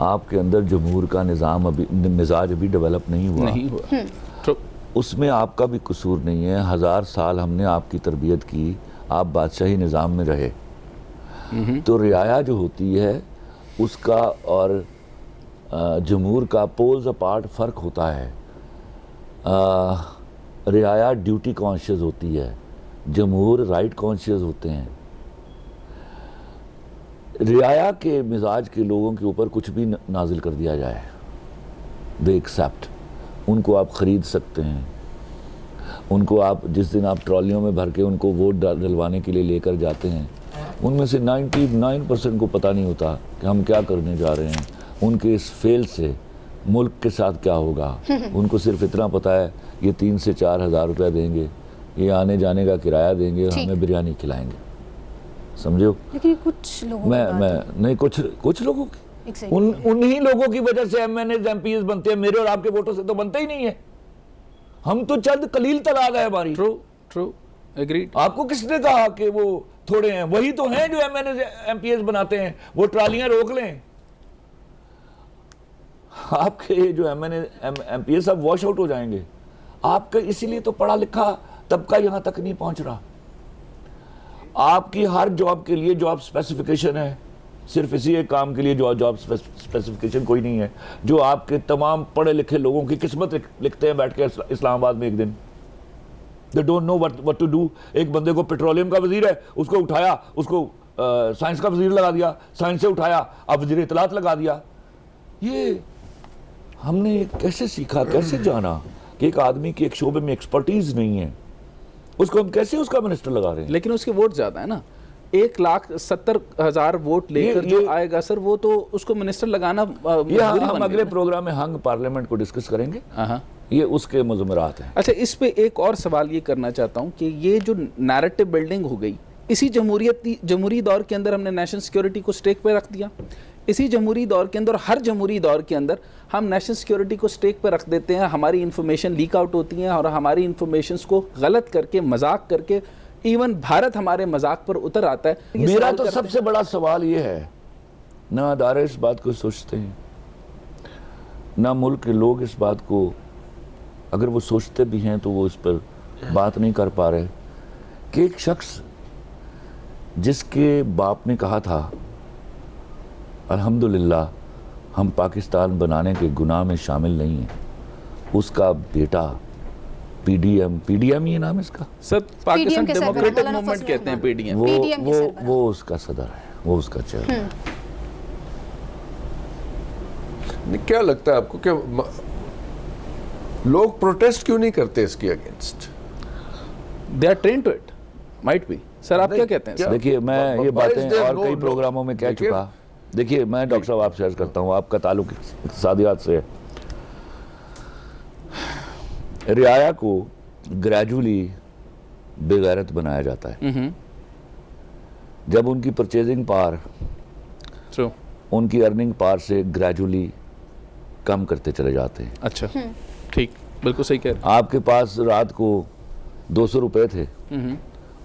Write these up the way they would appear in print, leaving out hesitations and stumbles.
आपके अंदर जमहूर का निज़ाम अभी, मिजाज अभी डेवलप नहीं हुआ। तो उसमें आपका भी कसूर नहीं है। 1000 साल हमने आपकी तरबियत की, आप बादशाही निज़ाम में रहे। तो रियाया जो होती है उसका और जमहूर का पोल्स अपार्ट फ़र्क होता है। रियाया ड्यूटी कॉन्शियस होती है, जमहूर राइट कॉन्शियस होते हैं। रियाया के मिजाज के लोगों के ऊपर कुछ भी नाजिल कर दिया जाए, दे एक्सेप्ट। उनको आप ख़रीद सकते हैं, उनको आप जिस दिन आप ट्रॉलियों में भर के उनको वोट डलवाने के लिए लेकर जाते हैं, उनमें से 99% को पता नहीं होता कि हम क्या करने जा रहे हैं। उनके इस फेल से मुल्क के साथ क्या होगा, उनको सिर्फ इतना पता है ये 3 से 4 हज़ार रुपया देंगे, ये आने जाने का किराया देंगे और हमें बिरयानी खिलाएंगे। समझो? लेकिन कुछ लोगों मैं नहीं, कुछ लोगों की, उन्हीं लोगों की वजह से MNAs MPs बनते हैं। मेरे और आपके वोटों से तो बनते ही नहीं है। हम तो चंद कलील तलाद है हमारी। True agreed. आपको किसने कहा कि वो थोड़े हैं? वही तो हैं जो MNAs MPs बनाते हैं। वो ट्रालियां रोक लें, आपके जो MNAs MPs सब वॉश आउट हो जाएंगे। आपका इसीलिए तो पढ़ा लिखा तबका यहां तक नहीं पहुंच रहा। आपकी हर जॉब के लिए जॉब स्पेसिफिकेशन है, सिर्फ इसी एक काम के लिए जॉब स्पेसिफिकेशन कोई नहीं है। जो आपके तमाम पढ़े लिखे लोगों की किस्मत लिखते हैं बैठ के इस्लामाबाद में एक दिन। They don't know what to do. एक बंदे को पेट्रोलियम का वजीर है, उसको उठाया, उसको साइंस का वजीर लगा दिया, साइंस से उठाया अब वजीर इतलात लगा दिया। ये हमने कैसे सीखा, कैसे जाना कि एक आदमी की एक शोबे में एक्सपर्टीज नहीं है, उसको हम कैसे उसका मिनिस्टर लगा रहे हैं? लेकिन उसके वोट ज्यादा है ना, 1,70,000 वोट लेकर जो आएगा सर, वो तो उसको मिनिस्टर लगाना। हम अगले प्रोग्राम में हंग पार्लियामेंट को डिस्कस करेंगे, ये उसके मुज़मरात हैं। अच्छा, इस पे एक और सवाल ये करना चाहता हूँ कि ये जो नैरेटिव बिल्डिंग हो गई, इसी जमहूरी दौर के अंदर हमने नेशनल सिक्योरिटी को स्टेक पे रख दिया। इसी जमहूरी दौर के अंदर, हर जमहूरी दौर के अंदर हम नेशनल सिक्योरिटी को स्टेक पे रख देते हैं। हमारी इंफॉर्मेशन लीक आउट होती है और हमारी इंफॉर्मेशन को गलत करके, मजाक करके, इवन भारत हमारे मजाक पर उतर आता है। मेरा तो सबसे बड़ा सवाल ये है, ना अदारे इस बात को सोचते हैं, ना मुल्क के लोग इस बात को, अगर वो सोचते भी हैं तो वो इस पर बात नहीं कर पा रहे कि एक शख्स जिसके बाप ने कहा था अल्हम्दुलिल्लाह हम पाकिस्तान बनाने के गुनाह में शामिल नहीं हैं, उसका बेटा PDM ये नाम है इसका सर, पाकिस्तान डेमोक्रेटिक मूवमेंट कहते हैं PDM, वो उसका सदर है, वो उसका चेयरमैन। क्या लगता है आपको कि लोग प्रोटेस्ट क्यों नहीं करते इसके against? They are trained to it, might be. Sir आप क्या कहते हैं? देखिए, मैं ये बातें और कई प्रोग्रामों में कह चुका। देखिए, मैं डॉक्टर साहब आपसे अर्ज करता हूँ, आपका ताल्लुक इक़्तिसादियात से है। रियाया को ग्रेजुअली बेगैरत बनाया जाता है। जब उनकी परचेजिंग पावर, उनकी अर्निंग पावर से ग्रेजुअली कम करते चले जाते हैं। अच्छा, ठीक, बिल्कुल सही कह रहे हैं। आपके पास रात को 200 रुपए थे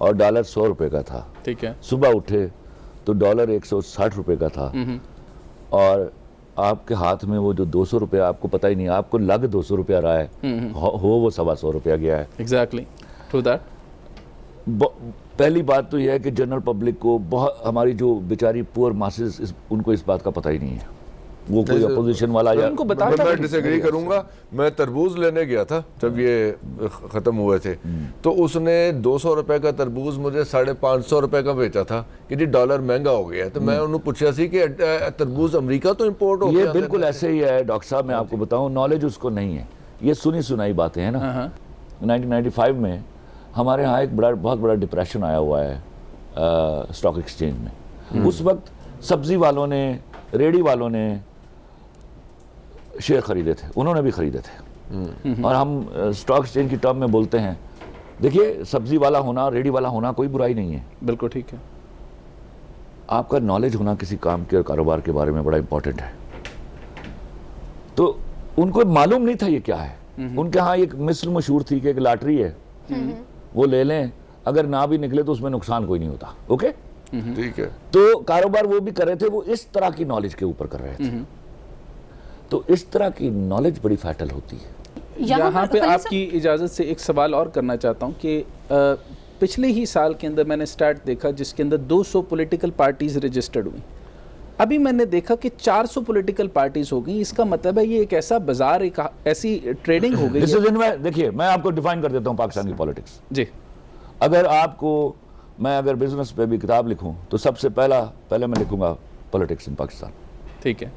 और डॉलर 100 रुपए का था। ठीक है। सुबह उठे तो डॉलर 160 रुपए का था और आपके हाथ में वो जो 200 रुपया, आपको पता ही नहीं, आपको लग 200 रुपया रहा है, हो वो 125 रुपया गया है। Exactly, true that. पहली बात तो यह है कि जनरल पब्लिक को, बहुत हमारी जो बेचारी पुअर मासेस, उनको इस बात का पता ही नहीं है। वो कोई अपोजिशन वाला या उनको बता, मैं डिसएग्री करूंगा। मैं तरबूज लेने गया था जब ये खत्म हुए थे, तो उसने 200 रुपए का तरबूज मुझे 550 रुपए का बेचा था कि जी डॉलर महंगा हो गया है। तो मैं उन्होंने पूछा सी कि तरबूज अमेरिका तो इंपोर्ट हो गया। ये बिल्कुल ऐसे ही है डॉक्टर साहब, मैं आपको बताऊं, नॉलेज उसको नहीं है, ये सुनी सुनाई बातें हैं ना। 1995 में हमारे यहाँ एक बहुत बड़ा डिप्रेशन आया हुआ है स्टॉक एक्सचेंज में। उस वक्त सब्जी वालों ने, रेडी वालों ने शेयर खरीदे थे, उन्होंने भी खरीदे थे। और हम स्टॉक एक्सचेंज की टर्म में बोलते हैं, देखिए सब्जी वाला होना, रेडी वाला होना कोई बुराई नहीं है। बिल्कुल ठीक है। आपका नॉलेज होना किसी काम के और कारोबार के बारे में बड़ा इंपॉर्टेंट है। तो उनको मालूम नहीं था ये क्या है। उनके यहाँ एक मिस्र मशहूर थी कि एक लॉटरी है, वो ले लें, अगर ना भी निकले तो उसमें नुकसान कोई नहीं होता। ओके, ठीक है। तो कारोबार वो भी कर रहे थे, वो इस तरह की नॉलेज के ऊपर कर रहे थे। तो इस तरह की नॉलेज बड़ी फैटल होती है। यहाँ पे आपकी इजाज़त से एक सवाल और करना चाहता हूँ कि पिछले ही साल के अंदर मैंने स्टार्ट देखा जिसके अंदर 200 पॉलिटिकल पार्टीज़ रजिस्टर्ड हुई। अभी मैंने देखा कि 400 पॉलिटिकल पार्टीज़ हो गई। इसका मतलब है ये एक ऐसा बाजार, एक ऐसी ट्रेडिंग हो गई है। देखिए, मैं आपको डिफाइन कर देता हूँ पाकिस्तान की पॉलिटिक्स। जी, अगर आपको मैं अगर बिजनेस पे भी किताब लिखूं तो सबसे पहले मैं लिखूंगा पॉलिटिक्स इन पाकिस्तान। ठीक है।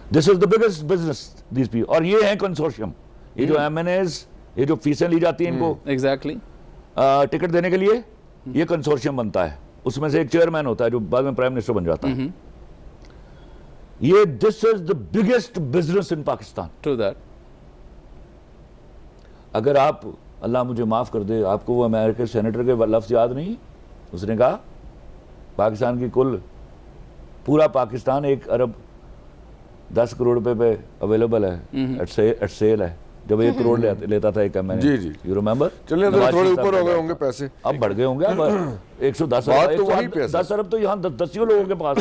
This is the biggest business this people. और ये है कंसोर्शियम, ये जो एमएनएज, ये जो फीसें ली जाती हैं इनको एग्जैक्टली टिकट देने के लिए, ये कंसोर्शियम बनता है। उसमें से एक चेयरमैन होता है जो बाद में प्राइम मिनिस्टर बन जाता है। ये this is the biggest business in Pakistan. True that. अगर आप, अल्लाह मुझे माफ कर दे, आपको वो अमेरिकन सेनेटर के लफ्ज याद नहीं? उसने कहा पाकिस्तान की कुल पूरा पाकिस्तान 1 अरब 10 करोड़ रुपए पे अवेलेबल है, एट सेल है। जब 1 करोड़ लेता था एक एमएनए। जी जी, यू रिमेंबर? चलिए थोड़े ऊपर हो गए होंगे पैसे, अब बढ़ गए होंगे। अब 110 अरब तो यहाँ 10 लोगों के पास।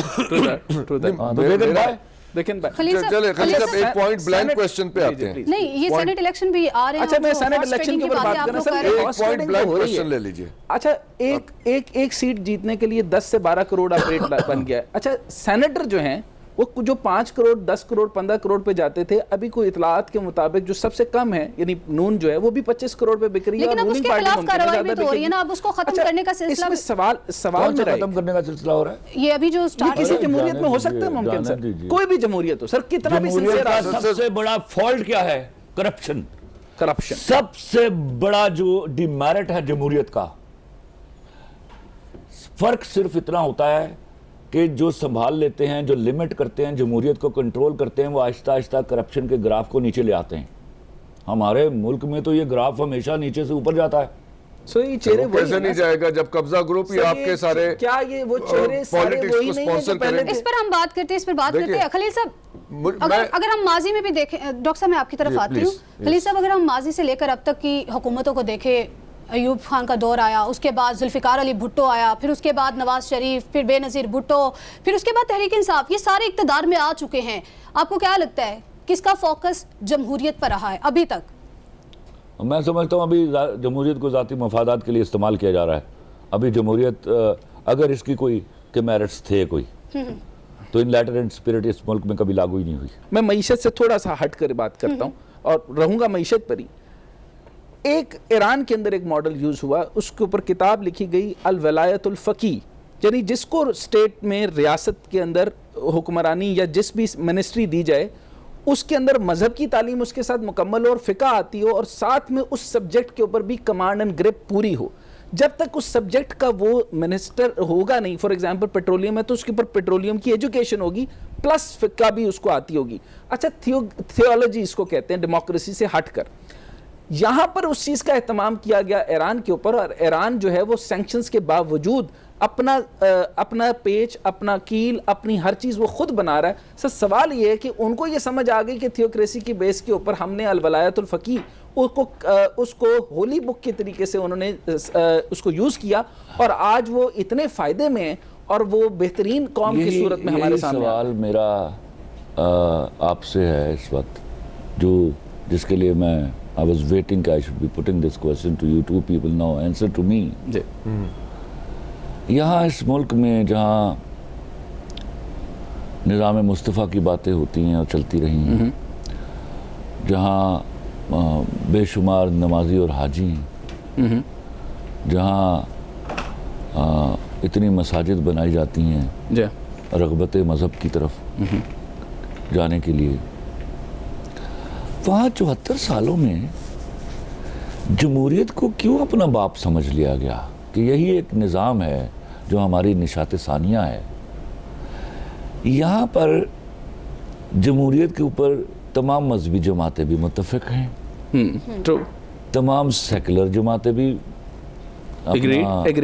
चले एक पॉइंट ब्लैंक क्वेश्चन पे आते हैं। नहीं, ये सेनेट इलेक्शन भी आ रहे हैं। अच्छा, मैं सेनेट इलेक्शन के ऊपर बात करना सर, एक पॉइंट ब्लैंक क्वेश्चन ले लीजिए। अच्छा, एक सीट जीतने के लिए 10 से 12 करोड़ आप रेट बन गया है। अच्छा, सेनेटर जो हैं वो जो 5 करोड़ 10 करोड़ 15 करोड़ पे जाते थे, अभी कोई इतलात के मुताबिक जो सबसे कम है यानी नून जो है वो भी 25 करोड़ पे बिक रही है। लेकिन अब उसके खिलाफ कार्रवाई भी तो हो रही है ना, अब उसको खत्म करने का सिलसिला। इसमें सवाल मेरा खत्म करने का सिलसिला हो रहा है। ये अभी जो स्टार्ट किसी जमहूरियत में हो सकता है मुमकिन सर, कोई भी जमहूरियत हो सर, कितना भी सिंसियर। सबसे बड़ा फॉल्ट क्या है? करप्शन। सबसे बड़ा जो डिमेरिट है जमहूरियत का। फर्क सिर्फ इतना होता है कि जो संभाल लेते हैं, जो लिमिट करते हैं, जमहूरियत को कंट्रोल करते हैं, वो आहिस्ता आहिस्ता करप्शन के ग्राफ को नीचे ले आते हैं। हमारे मुल्क में तो ये ग्राफ हमेशा नीचे से ऊपर जाता है। सो ये चेहरे कैसे नहीं जाएगा जब कब्जा ग्रुप ही आपके सारे, क्या ये वो चेहरे सारे वही नहीं है जो पहले? इस पर हम बात करते हैं, इस पर बात करते हैं। खलील साहब, अगर हम माजी में भी देखें, डॉक्टर साहब मैं आपकी तरफ आती हूँ। खलील साहब, अगर हम माजी से लेकर अब तक की हुकूमतों को देखें, अयूब खान का दौर आया, उसके बाद जुल्फिकार अली भुट्टो आया, फिर उसके बाद नवाज शरीफ, फिर बेनज़ीर भुट्टो, फिर उसके बाद तहरीक इंसाफ, ये सारे इक़्तिदार में आ चुके हैं। आपको क्या लगता है किसका फोकस जमहूरियत पर रहा है अभी तक? मैं समझता हूँ अभी जमहूरियत को ज़ाती मफादात के लिए इस्तेमाल किया जा रहा है। अभी जमहूरियत अगर इसकी कोई के मेरिट्स थे कोई, तो इन लेटर एंड स्पिरिट इस मुल्क में कभी लागू ही नहीं हुई। मैं मईशत से थोड़ा सा हट कर बात करता हूँ और रहूँगा मईशत पर ही। एक ईरान के अंदर एक मॉडल यूज़ हुआ, उसके ऊपर किताब लिखी गई अल वलायतुल फ़क़ी, यानी जिसको स्टेट में रियासत के अंदर हुक्मरानी या जिस भी मिनिस्ट्री दी जाए उसके अंदर मजहब की तालीम उसके साथ मुकम्मल हो और फ़िक़ा आती हो और साथ में उस सब्जेक्ट के ऊपर भी कमांड एंड ग्रिप पूरी हो। जब तक उस सब्जेक्ट का वो मिनिस्टर होगा नहीं, फॉर एग्जांपल पेट्रोलियम है तो उसके ऊपर पेट्रोलियम की एजुकेशन होगी प्लस फ़िक़ा भी उसको आती होगी। अच्छा, थियोलॉजी इसको कहते हैं, डेमोक्रेसी से हट कर। यहाँ पर उस चीज़ का एहतमाम किया गया ईरान के ऊपर, और ईरान जो है वो सैंक्शंस के बावजूद अपना पेच, अपना कील, अपनी हर चीज़ वो खुद बना रहा है। सर सवाल ये है कि उनको ये समझ आ गई कि थियोक्रेसी की बेस के ऊपर हमने अल वलायतुल फ़क़ी उसको होली बुक के तरीके से उन्होंने उसको यूज़ किया और आज वो इतने फ़ायदे में है और वो बेहतरीन कौम की सूरत में हमारे सामने। सवाल मेरा आपसे है इस वक्त, जो जिसके लिए मैं I was waiting I should be putting this question to you two people now answer to me। यहाँ इस मुल्क में जहाँ निज़ाम मुस्तफ़ा की बातें होती हैं और चलती रही हैं, जहाँ बेशुमार नमाजी और हाजी हैं, जहाँ इतनी मसाजिद बनाई जाती हैं रग़बत मज़हब की तरफ जाने के लिए, वहाँ 74 सालों में जमहूरियत को क्यों अपना बाप समझ लिया गया कि यही एक निज़ाम है जो हमारी निशात सानिया है। यहाँ पर जमहूरियत के ऊपर तमाम मजहबी जमातें भी मुत्तफ़िक़ हैं, तमाम सेकुलर जमातें भी मुत्तफ़िक़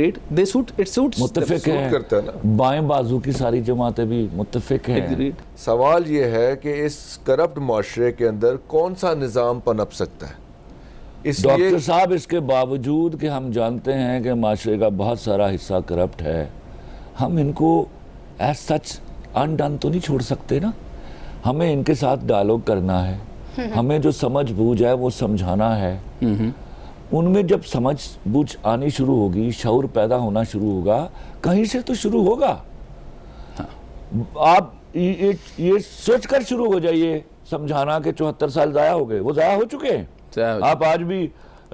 हैं, बाएं बाजू की सारी जमातें भी मुत्तफ़िक़ हैं। सवाल ये है कि इस करप्ट माशरे के अंदर कौन सा निज़ाम पनप सकता है? डॉक्टर साहब, इसके बावजूद कि हम जानते हैं कि माशरे का बहुत सारा हिस्सा करप्ट है, हम इनको एज सच अनडन तो नहीं छोड़ सकते ना। हमें इनके साथ डायलॉग करना है, हमें जो समझ बूझ है वो समझाना है। उनमें जब समझ बूझ आनी शुरू होगी, शऊर पैदा होना शुरू होगा, कहीं से तो शुरू होगा। आप ये सोचकर शुरू हो जाइए समझाना कि 74 साल ज़ाया हो गए, वो ज़ाया हो चुके हैं। आप आज भी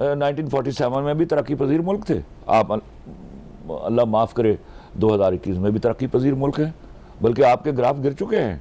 1947 में भी तरक्की पजीर मुल्क थे, आप अल्लाह माफ़ करे 2021 में भी तरक्की पजीर मुल्क हैं, बल्कि आपके ग्राफ गिर चुके हैं।